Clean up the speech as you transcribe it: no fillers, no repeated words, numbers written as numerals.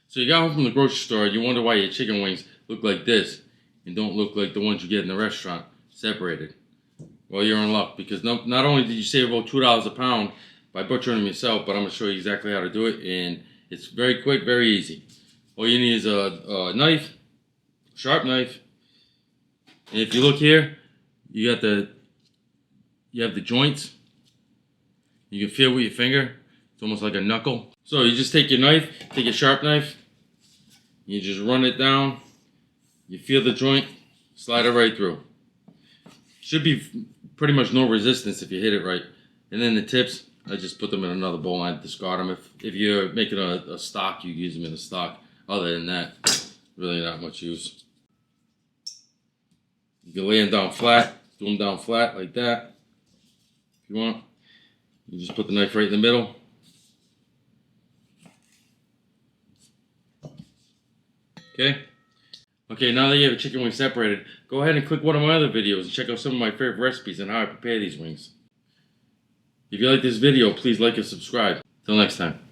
So you got home from the grocery store, you wonder why your chicken wings look like this and don't look like the ones you get in the restaurant, separated. Well, you're in luck, because not only did you save about $2 a pound by butchering them yourself, but I'm going to show you exactly how to do it, and it's very quick, very easy. All you need is a knife, sharp knife, and if you look here, you have the joints. You can feel with your finger. It's almost like a knuckle. So you just take your knife, take a sharp knife, you just run it down, you feel the joint, slide it right through. Should be pretty much no resistance if you hit it right. And then the tips, I just put them in another bowl and I discard them. If you're making a stock, you use them in a stock. Other than that, really not much use. You can lay them down flat, do them down flat like that. If you want, you just put the knife right in the middle. Okay, now that you have a chicken wing separated, go ahead and click one of my other videos and check out some of my favorite recipes and how I prepare these wings. If you like this video, please like and subscribe. Till next time.